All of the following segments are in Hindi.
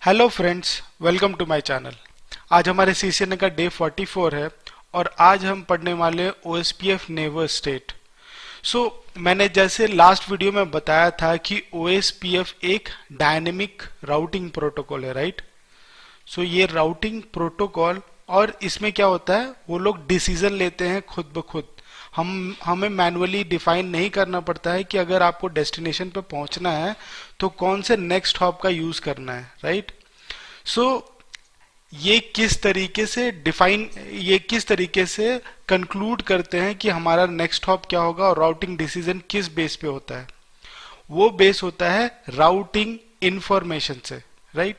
Hello friends, welcome to my channel. आज हमारे सीसीएनए का डे 44 है और आज हम पढ़ने वाले हैं ओएसपीएफ नेवर स्टेट। मैंने जैसे लास्ट वीडियो में बताया था कि ओएसपीएफ एक डायनेमिक राउटिंग प्रोटोकॉल है, राइट। ये राउटिंग प्रोटोकॉल, और इसमें क्या होता है, वो लोग डिसीजन लेते हैं खुद ब खुद। हमें मैनुअली डिफाइन नहीं करना पड़ता है कि अगर आपको डेस्टिनेशन पे पहुंचना है तो कौन से नेक्स्ट हॉप का यूज करना है, राइट। सो ये किस तरीके से कंक्लूड करते हैं कि हमारा नेक्स्ट हॉप क्या होगा और राउटिंग डिसीजन किस बेस पे होता है। वो बेस होता है राउटिंग इंफॉर्मेशन से, राइट।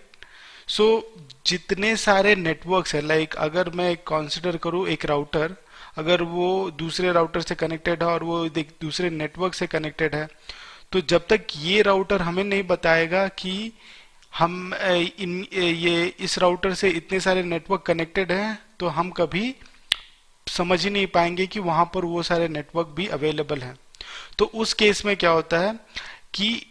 जितने सारे नेटवर्क्स है, लाइक अगर मैं कंसिडर करूं एक राउटर, अगर वो दूसरे राउटर से कनेक्टेड है और वो दूसरे नेटवर्क से कनेक्टेड है, तो जब तक ये राउटर हमें नहीं बताएगा कि हम ये इस राउटर से इतने सारे नेटवर्क कनेक्टेड हैं, तो हम कभी समझ ही नहीं पाएंगे कि वहां पर वो सारे नेटवर्क भी अवेलेबल हैं। तो उस केस में क्या होता है कि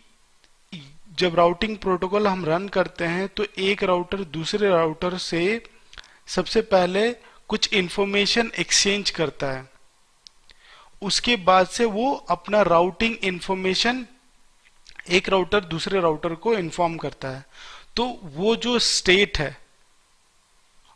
जब राउटिंग प्रोटोकॉल हम रन करते हैं तो एक राउटर दूसरे राउटर से सबसे पहले कुछ इंफॉर्मेशन एक्सचेंज करता है, उसके बाद से वो अपना राउटिंग इंफॉर्मेशन एक राउटर दूसरे राउटर को इन्फॉर्म करता है। तो वो जो स्टेट है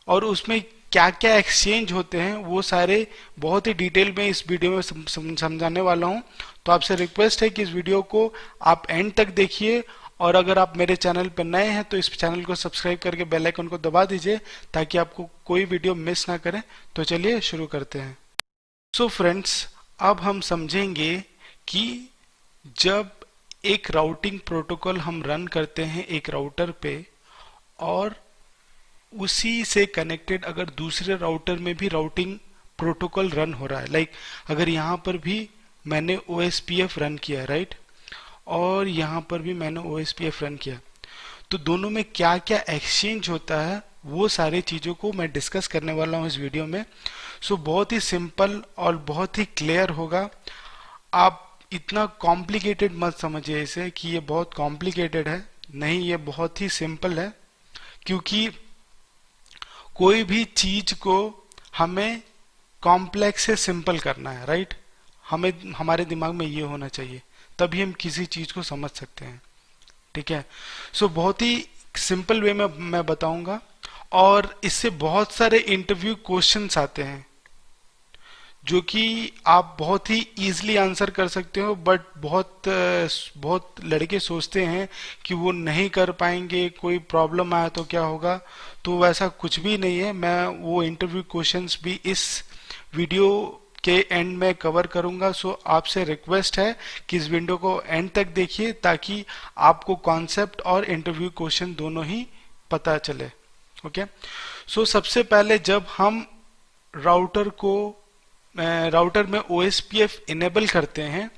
और उसमें क्या क्या एक्सचेंज होते हैं वो सारे बहुत ही डिटेल में इस वीडियो में समझाने वाला हूं। तो आपसे रिक्वेस्ट है कि इस वीडियो को आप एंड तक देखिए, और अगर आप मेरे चैनल पर नए हैं तो इस चैनल को सब्सक्राइब करके बेल आइकन को दबा दीजिए ताकि आपको कोई वीडियो मिस ना करें। तो चलिए शुरू करते हैं। फ्रेंड्स, अब हम समझेंगे कि जब एक राउटिंग प्रोटोकॉल हम रन करते हैं एक राउटर पे, और उसी से कनेक्टेड अगर दूसरे राउटर में भी राउटिंग प्रोटोकॉल रन हो रहा है, लाइक अगर यहाँ पर भी मैंने ओएसपीएफ रन किया, राइट, और यहाँ पर भी मैंने ओएसपीएफ रन किया, तो दोनों में क्या क्या एक्सचेंज होता है वो सारी चीजों को मैं डिस्कस करने वाला हूँ इस वीडियो में। बहुत ही सिंपल और बहुत ही क्लियर होगा। आप इतना कॉम्प्लिकेटेड मत समझिए इसे कि ये बहुत कॉम्प्लिकेटेड है, नहीं, ये बहुत ही सिंपल है। क्योंकि कोई भी चीज को हमें कॉम्प्लेक्स से सिंपल करना है, राइट। हमें हमारे दिमाग में ये होना चाहिए, तभी हम किसी चीज को समझ सकते हैं, ठीक है। बहुत ही सिंपल वे में मैं बताऊंगा, और इससे बहुत सारे इंटरव्यू क्वेश्चंस आते हैं जो कि आप बहुत ही इजीली आंसर कर सकते हो, बट बहुत लड़के सोचते हैं कि वो नहीं कर पाएंगे, कोई प्रॉब्लम आया तो क्या होगा। तो वैसा कुछ भी नहीं है। मैं वो इंटरव्यू क्वेश्चंस भी इस वीडियो के एंड में कवर करूंगा। आपसे रिक्वेस्ट है कि इस वीडियो को एंड तक देखिए ताकि आपको कॉन्सेप्ट और इंटरव्यू क्वेश्चन दोनों ही पता चले। ओके। सबसे पहले जब हम राउटर में ओएसपीएफ इनेबल करते हैं,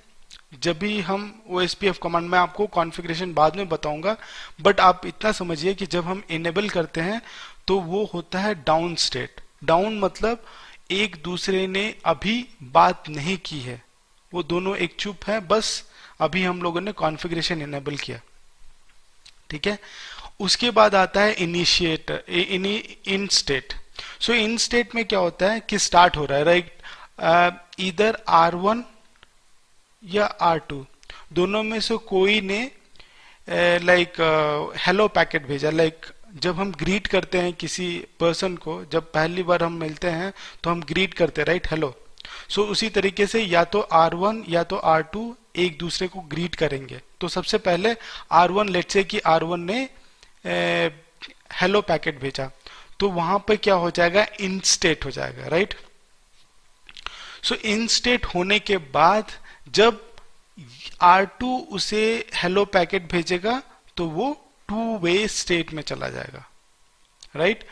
जब भी हम ओएसपीएफ कमांड में आपको कॉन्फ़िगरेशन बाद में बताऊंगा, बट आप इतना समझिए कि जब हम इनेबल करते हैं तो वो होता है डाउन स्टेट। डाउन मतलब एक दूसरे ने अभी बात नहीं की है, वो दोनों एक चुप है, बस अभी हम लोगों ने कॉन्फ़िगरेशन इनेबल किया, ठीक है। उसके बाद आता है इन स्टेट। इन स्टेट में क्या होता है कि स्टार्ट हो रहा है, राइट, इधर R1 या R2 दोनों में से कोई ने लाइक हेलो पैकेट भेजा। लाइक जब हम ग्रीट करते हैं किसी पर्सन को, जब पहली बार हम मिलते हैं तो हम ग्रीट करते हैं, राइट, हेलो। उसी तरीके से या तो R1 या तो R2 एक दूसरे को ग्रीट करेंगे। तो सबसे पहले R1, लेट्स से कि R1 ने हेलो पैकेट भेजा, तो वहां पे क्या हो जाएगा, इन स्टेट हो जाएगा, राइट। इन स्टेट होने के बाद जब R2 उसे हेलो पैकेट भेजेगा तो वो टू वे स्टेट में चला जाएगा, राइट।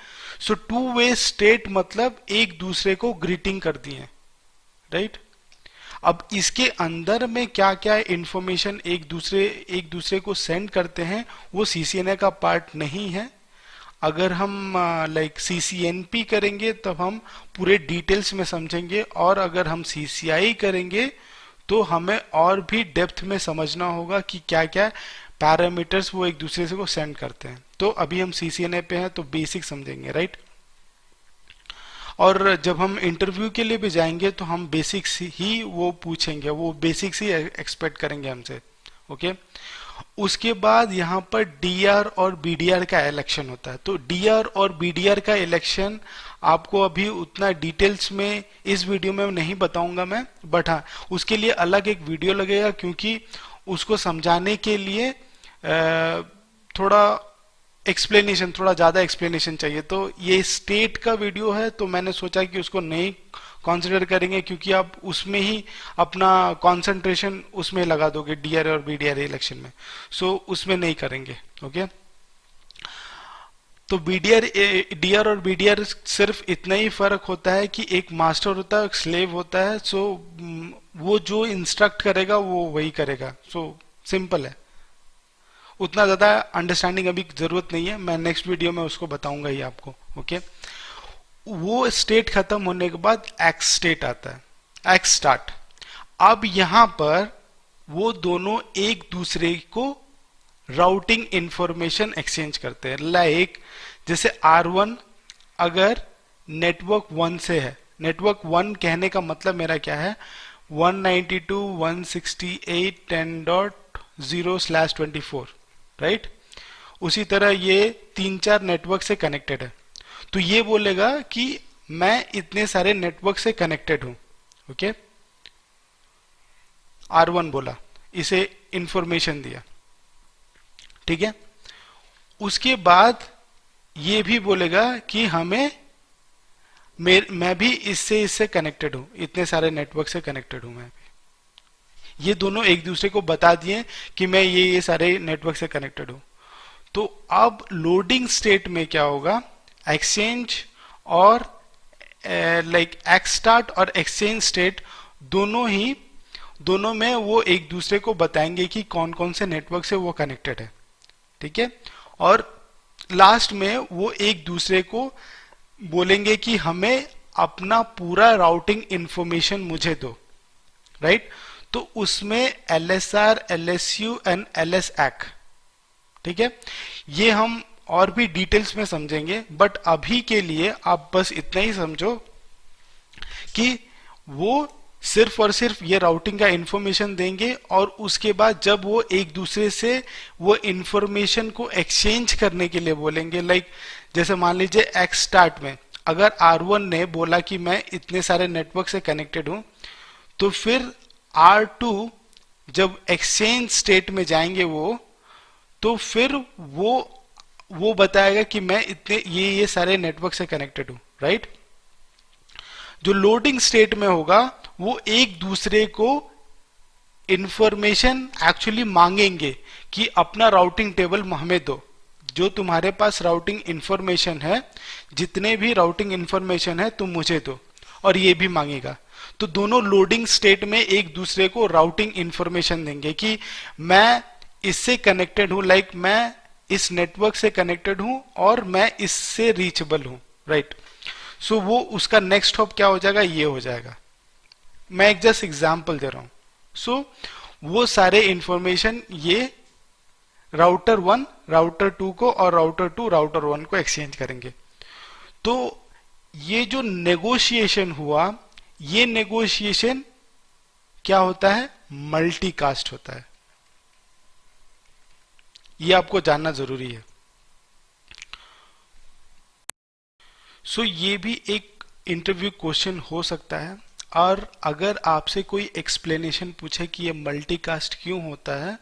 टू वे स्टेट मतलब एक दूसरे को ग्रीटिंग कर दिए, राइट। अब इसके अंदर में क्या क्या इंफॉर्मेशन एक दूसरे को सेंड करते हैं वो सीसीएनए का पार्ट नहीं है। अगर हम लाइक सीसीएनपी करेंगे तब हम पूरे डिटेल्स में समझेंगे, और अगर हम सीसीआई करेंगे तो हमें और भी डेप्थ में समझना होगा कि क्या क्या पैरामीटर्स वो एक दूसरे से को सेंड करते हैं। तो अभी हम CCNA पे हैं तो बेसिक समझेंगे, राइट। और जब हम इंटरव्यू के लिए भी जाएंगे तो हम बेसिक्स ही वो पूछेंगे, वो बेसिक्स ही एक्सपेक्ट करेंगे हमसे, ओके। उसके बाद यहाँ पर डीआर और बीडीआर का इलेक्शन होता है। तो डीआर और बीडीआर का इलेक्शन आपको अभी उतना डिटेल्स में इस वीडियो में नहीं बताऊंगा मैं, बट हाँ उसके लिए अलग एक वीडियो लगेगा, क्योंकि उसको समझाने के लिए थोड़ा एक्सप्लेनेशन, थोड़ा ज्यादा एक्सप्लेनेशन चाहिए। तो ये स्टेट का वीडियो है तो मैंने सोचा कि उसको नहीं कंसिडर करेंगे, क्योंकि आप उसमें ही अपना कंसंट्रेशन उसमें लगा दोगे डीआर और बीडीआर इलेक्शन में, सो उसमें नहीं करेंगे, ओके। तो बीडीआर, डीआर और बीडीआर सिर्फ इतना ही फर्क होता है कि एक मास्टर होता है, एक स्लेव होता है। सो वो जो इंस्ट्रक्ट करेगा वो वही करेगा। सो सिंपल है, उतना ज्यादा अंडरस्टैंडिंग अभी जरूरत नहीं है, मैं नेक्स्ट वीडियो में उसको बताऊंगा ही आपको, ओके। वो स्टेट खत्म होने के बाद एक्स स्टेट आता है, एक्स स्टार्ट। अब यहां पर वो दोनों एक दूसरे को राउटिंग इंफॉर्मेशन एक्सचेंज करते हैं। लाइक जैसे R1 अगर नेटवर्क 1 से है, नेटवर्क 1 कहने का मतलब मेरा क्या है, 192.168.10.0/24, राइट। उसी तरह ये 3-4 नेटवर्क से कनेक्टेड है, तो ये बोलेगा कि मैं इतने सारे नेटवर्क से कनेक्टेड हूं, ओके। R1 बोला, इसे इंफॉर्मेशन दिया, ठीक है। उसके बाद ये भी बोलेगा कि हमें मैं भी इससे कनेक्टेड हूं, इतने सारे नेटवर्क से कनेक्टेड हूं मैं भी। ये दोनों एक दूसरे को बता दिए कि मैं ये सारे नेटवर्क से कनेक्टेड हूं। तो अब लोडिंग स्टेट में क्या होगा, एक्सचेंज और लाइक एक्स स्टार्ट और एक्सचेंज स्टेट दोनों में वो एक दूसरे को बताएंगे कि कौन कौन से नेटवर्क से वो कनेक्टेड है, ठीक है। और लास्ट में वो एक दूसरे को बोलेंगे कि हमें अपना पूरा राउटिंग इंफॉर्मेशन मुझे दो, राइट। तो उसमें LSR, LSU एंड LSAC, ठीक है। ये हम और भी डिटेल्स में समझेंगे, बट अभी के लिए आप बस इतना ही समझो कि वो सिर्फ और सिर्फ ये राउटिंग का इंफॉर्मेशन देंगे, और उसके बाद जब वो एक दूसरे से वो इंफॉर्मेशन को एक्सचेंज करने के लिए बोलेंगे, लाइक जैसे मान लीजिए एक्स स्टार्ट में अगर R1 ने बोला कि मैं इतने सारे नेटवर्क से कनेक्टेड हूं, तो फिर R2 जब एक्सचेंज स्टेट में जाएंगे वो, तो फिर वो बताएगा कि मैं इतने ये सारे नेटवर्क से कनेक्टेड हूं, राइट। जो लोडिंग स्टेट में होगा वो एक दूसरे को इंफॉर्मेशन एक्चुअली मांगेंगे कि अपना राउटिंग टेबल हमें दो, जो तुम्हारे पास राउटिंग इंफॉर्मेशन है, जितने भी राउटिंग इंफॉर्मेशन है तुम मुझे दो, और ये भी मांगेगा। तो दोनों लोडिंग स्टेट में एक दूसरे को राउटिंग इंफॉर्मेशन देंगे कि मैं इससे कनेक्टेड हूं, लाइक मैं इस नेटवर्क से कनेक्टेड हूं और मैं इससे रीचेबल हूं, राइट। सो वो उसका नेक्स्ट हॉप क्या हो जाएगा, ये हो जाएगा। मैं एक जस्ट एग्जांपल दे रहा हूं। सो वो सारे इंफॉर्मेशन ये राउटर 1 राउटर 2 को और राउटर 2 राउटर 1 को एक्सचेंज करेंगे। तो ये जो नेगोशिएशन हुआ, ये नेगोशिएशन क्या होता है, मल्टीकास्ट होता है। ये आपको जानना जरूरी है। सो ये भी एक इंटरव्यू क्वेश्चन हो सकता है, और अगर आपसे कोई एक्सप्लेनेशन पूछे कि ये मल्टीकास्ट क्यों होता है,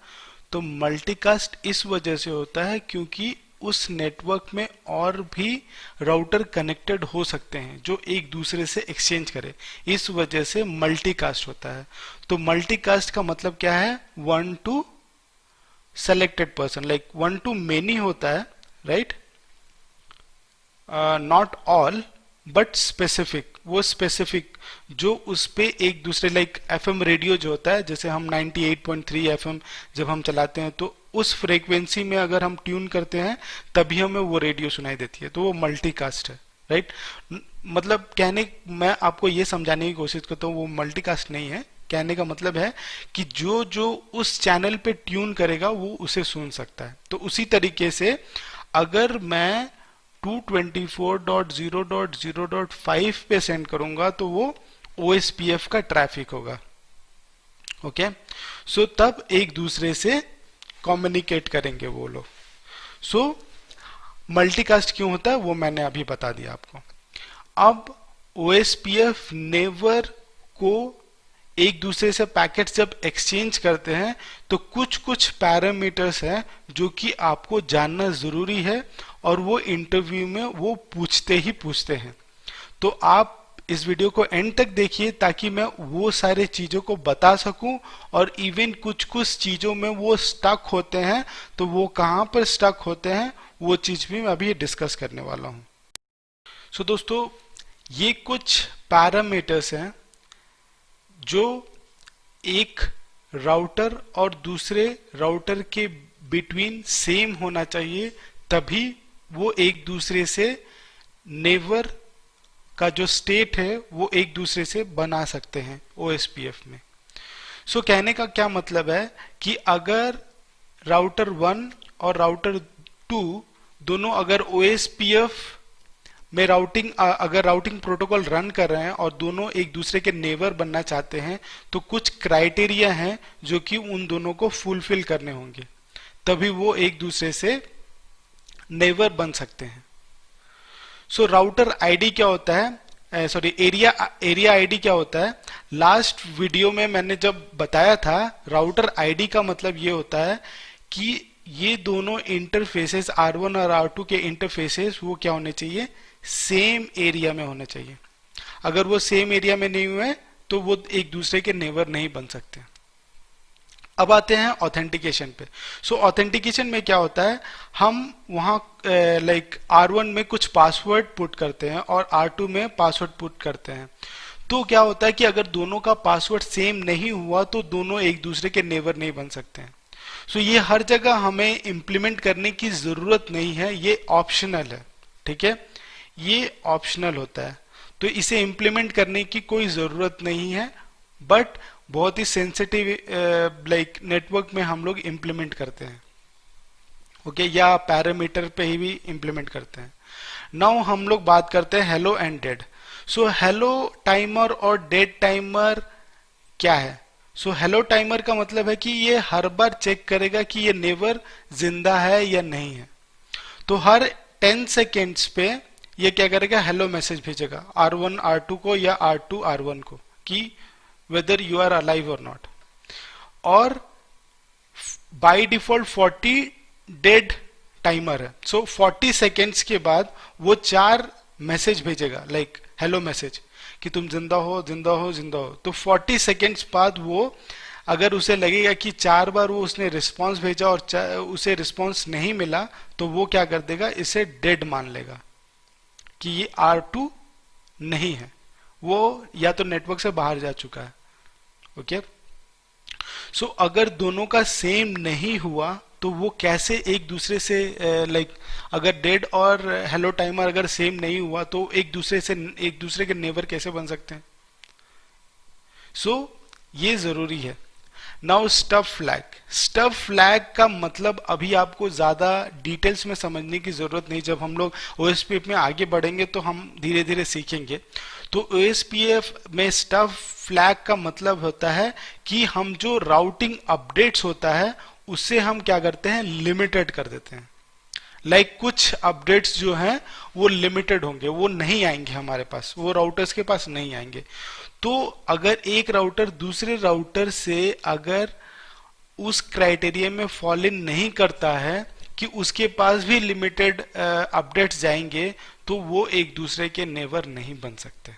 तो मल्टीकास्ट इस वजह से होता है क्योंकि उस नेटवर्क में और भी राउटर कनेक्टेड हो सकते हैं जो एक दूसरे से एक्सचेंज करे, इस वजह से मल्टीकास्ट होता है। तो मल्टीकास्ट का मतलब क्या है, 1 to selected person, like 1 to many होता है, right. Not all but specific, वो स्पेसिफिक जो उस पे एक दूसरे, लाइक FM रेडियो जो होता है, जैसे हम 98.3 FM जब हम चलाते हैं तो उस फ्रीक्वेंसी में अगर हम ट्यून करते हैं तभी हमें वो रेडियो सुनाई देती है, तो वो मल्टीकास्ट है, राइट। मतलब कहने, मैं आपको ये समझाने की कोशिश करता हूँ वो मल्टीकास्ट नहीं है, कहने का मतलब है कि जो जो उस चैनल पे ट्यून करेगा वो उसे सुन सकता है। तो उसी तरीके से अगर मैं 224.0.0.5 पे सेंड करूंगा तो वो OSPF का ट्रैफिक होगा। ओके, सो तब एक दूसरे से कम्युनिकेट करेंगे वो लोग। सो मल्टीकास्ट क्यों होता है वो मैंने अभी बता दिया आपको। अब OSPF नेवर को एक दूसरे से पैकेट जब एक्सचेंज करते हैं तो कुछ कुछ पैरामीटर्स हैं जो कि आपको जानना जरूरी है और वो इंटरव्यू में वो पूछते ही पूछते हैं। तो आप इस वीडियो को एंड तक देखिए ताकि मैं वो सारे चीजों को बता सकूं, और इवन कुछ कुछ चीजों में वो स्टक होते हैं तो वो कहां पर स्टक होते हैं वो चीज भी मैं अभी डिस्कस करने वाला हूं। सो दोस्तों, ये कुछ पैरामीटर्स हैं जो एक राउटर और दूसरे राउटर के बिटवीन सेम होना चाहिए, तभी वो एक दूसरे से नेबर का जो स्टेट है वो एक दूसरे से बना सकते हैं OSPF में। सो कहने का क्या मतलब है कि अगर राउटर 1 और राउटर 2 दोनों अगर OSPF में अगर राउटिंग प्रोटोकॉल रन कर रहे हैं और दोनों एक दूसरे के नेबर बनना चाहते हैं तो कुछ क्राइटेरिया हैं जो कि उन दोनों को फुलफिल करने होंगे, तभी वो एक दूसरे से नेबर बन सकते हैं। सो राउटर आईडी क्या होता है, सॉरी एरिया आईडी क्या होता है। लास्ट वीडियो में मैंने जब बताया था राउटर आईडी का मतलब ये होता है कि ये दोनों इंटरफेसेस R1 और R2 के इंटरफेसेस वो क्या होने चाहिए, सेम एरिया में होने चाहिए। अगर वो सेम एरिया में नहीं हुए तो वो एक दूसरे के नेबर नहीं बन सकते। अब आते हैं ऑथेंटिकेशन पे। सो ऑथेंटिकेशन में क्या होता है, हम वहां लाइक R1 में कुछ पासवर्ड पुट करते हैं और R2 में पासवर्ड पुट करते हैं। तो क्या होता है कि अगर दोनों का पासवर्ड सेम नहीं हुआ तो दोनों एक दूसरे के नेबर नहीं बन सकते हैं। सो ये हर जगह हमें इंप्लीमेंट करने की जरूरत नहीं है, ये ऑप्शनल है। ठीक है, ये ऑप्शनल होता है तो इसे इंप्लीमेंट करने की कोई जरूरत नहीं है, बट बहुत ही सेंसिटिव लाइक नेटवर्क में हम लोग इंप्लीमेंट करते हैं। ओके, या पैरामीटर पे ही भी इंप्लीमेंट करते हैं। नाउ हम लोग बात करते हैं hello and dead. So hello timer और डेड टाइमर क्या है। सो हेलो टाइमर का मतलब है कि ये हर बार चेक करेगा कि ये नेबर जिंदा है या नहीं है। तो हर 10 सेकेंड्स पे ये क्या करेगा, हेलो मैसेज भेजेगा R1 R2 को या R2 R1 को कि वेदर यू आर अलाइव और नॉट। और बाय डिफॉल्ट 40 डेड टाइमर है। सो 40 सेकेंड्स के बाद वो 4 मैसेज भेजेगा, लाइक हेलो मैसेज कि तुम जिंदा हो जिंदा हो जिंदा हो। तो 40 सेकेंड्स बाद वो अगर उसे लगेगा कि 4 बार वो उसने रिस्पांस भेजा और उसे रिस्पांस नहीं मिला तो वो क्या कर देगा, इसे डेड मान लेगा कि ये R2 नहीं है, वो या तो नेटवर्क से बाहर जा चुका है। ओके, सो अगर दोनों का सेम नहीं हुआ तो वो कैसे एक दूसरे से लाइक अगर डेड और हेलो टाइमर अगर सेम नहीं हुआ तो एक दूसरे के नेबर कैसे बन सकते हैं। सो ये जरूरी है। नाउ स्टफ फ्लैग का मतलब अभी आपको ज्यादा डिटेल्स में समझने की जरूरत नहीं, जब हम लोग OSPF में आगे बढ़ेंगे तो हम धीरे धीरे सीखेंगे। तो OSPF में स्टफ फ्लैग का मतलब होता है कि हम जो राउटिंग अपडेट्स होता है उससे हम क्या करते हैं, लिमिटेड कर देते हैं। लाइक कुछ अपडेट्स जो हैं वो लिमिटेड होंगे, वो नहीं आएंगे हमारे पास, वो राउटर्स के पास नहीं आएंगे। तो अगर एक राउटर दूसरे राउटर से अगर उस क्राइटेरिया में फॉल इन नहीं करता है कि उसके पास भी लिमिटेड अपडेट्स जाएंगे तो वो एक दूसरे के नेबर नहीं बन सकते।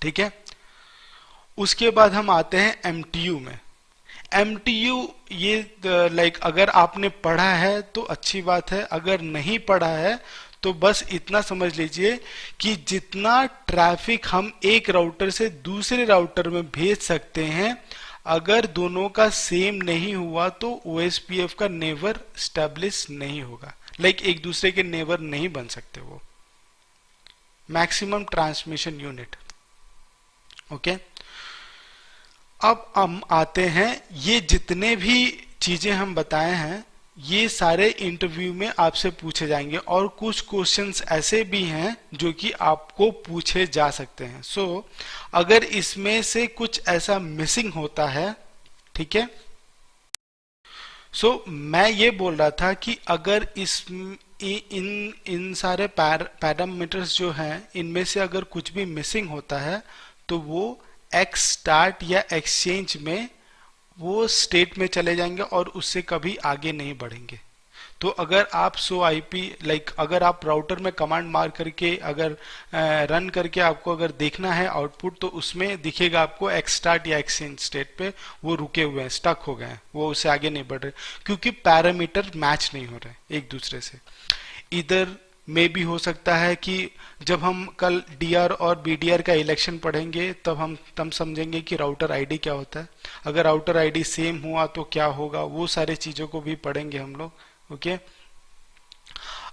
ठीक है, उसके बाद हम आते हैं MTU में। MTU ये लाइक अगर आपने पढ़ा है तो अच्छी बात है, अगर नहीं पढ़ा है तो बस इतना समझ लीजिए कि जितना ट्रैफिक हम एक राउटर से दूसरे राउटर में भेज सकते हैं अगर दोनों का सेम नहीं हुआ तो OSPF का नेबर स्टैब्लिश नहीं होगा, लाइक एक दूसरे के नेबर नहीं बन सकते वो। Maximum transmission unit. ओके, अब हम आते हैं, ये जितने भी चीजें हम बताए हैं ये सारे इंटरव्यू में आपसे पूछे जाएंगे, और कुछ क्वेश्चंस ऐसे भी हैं जो कि आपको पूछे जा सकते हैं। अगर इसमें से कुछ ऐसा मिसिंग होता है, ठीक है, मैं ये बोल रहा था कि अगर इन इन सारे पैरामीटर्स जो हैं इनमें से अगर कुछ भी मिसिंग होता है तो वो एक्स स्टार्ट या एक्सचेंज में वो स्टेट में चले जाएंगे और उससे कभी आगे नहीं बढ़ेंगे। तो अगर आप सो आईपी अगर आप राउटर में कमांड मार करके अगर रन करके आपको अगर देखना है आउटपुट, तो उसमें दिखेगा आपको एक्स स्टार्ट या एक्सचेंज स्टेट पे वो रुके हुए हैं, स्टक हो गए हैं, वो उससे आगे नहीं बढ़ रहे क्योंकि पैरामीटर मैच नहीं हो रहे एक दूसरे से। इधर में भी हो सकता है कि जब हम कल डीआर और बीडीआर का इलेक्शन पढ़ेंगे तब समझेंगे कि राउटर आईडी क्या होता है। अगर राउटर आईडी सेम हुआ तो क्या होगा, वो सारे चीजों को भी पढ़ेंगे हम लोग। ओके,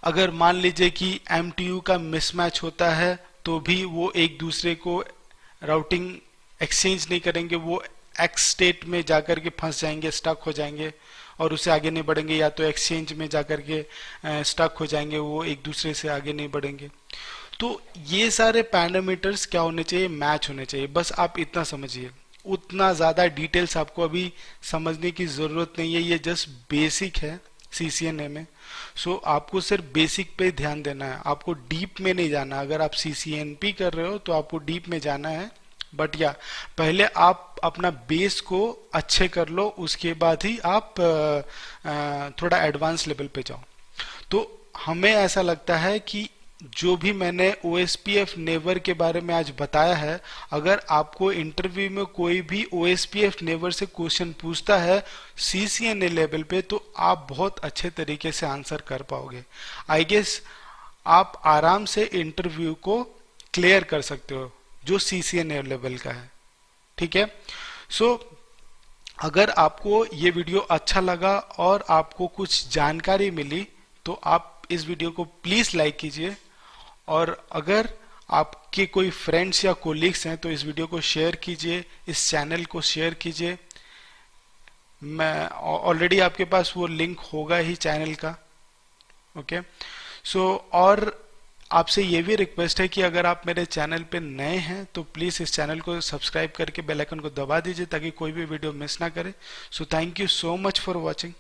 अगर मान लीजिए कि एमटीयू का मिसमैच होता है तो भी वो एक दूसरे को राउटिंग एक्सचेंज नहीं करेंगे, वो एक्स स्टेट में जाकर के फंस जाएंगे, स्टक हो जाएंगे और उससे आगे नहीं बढ़ेंगे, या तो एक्सचेंज में जाकर के स्टक हो जाएंगे, वो एक दूसरे से आगे नहीं बढ़ेंगे। तो ये सारे पैरामीटर्स क्या होने चाहिए, मैच होने चाहिए। बस आप इतना समझिए, उतना ज्यादा डिटेल्स आपको अभी समझने की जरूरत नहीं है, ये जस्ट बेसिक है सीसीएनए में। आपको सिर्फ बेसिक पे ध्यान देना है, आपको डीप में नहीं जाना। अगर आप सीसीएनपी कर रहे हो तो आपको डीप में जाना है, बट या पहले आप अपना बेस को अच्छे कर लो, उसके बाद ही आप थोड़ा एडवांस लेवल पे जाओ। तो हमें ऐसा लगता है कि जो भी मैंने ओएसपीएफ नेवर के बारे में आज बताया है, अगर आपको इंटरव्यू में कोई भी ओएसपीएफ नेवर से क्वेश्चन पूछता है सीसीएनए लेवल पे, तो आप बहुत अच्छे तरीके से आंसर कर पाओगे। आई गेस आप आराम से इंटरव्यू को क्लियर कर सकते हो जो सीसीएनए लेवल का है, ठीक है। अगर आपको ये वीडियो अच्छा लगा और आपको कुछ जानकारी मिली तो आप इस वीडियो को प्लीज लाइक कीजिए, और अगर आपके कोई फ्रेंड्स या कोलीग्स हैं तो इस वीडियो को शेयर कीजिए, इस चैनल को शेयर कीजिए। मैं ऑलरेडी आपके पास वो लिंक होगा ही चैनल का। ओके, और आपसे ये भी रिक्वेस्ट है कि अगर आप मेरे चैनल पे नए हैं तो प्लीज इस चैनल को सब्सक्राइब करके बेल आइकन को दबा दीजिए ताकि कोई भी वीडियो मिस ना करे। Thank you so much for watching.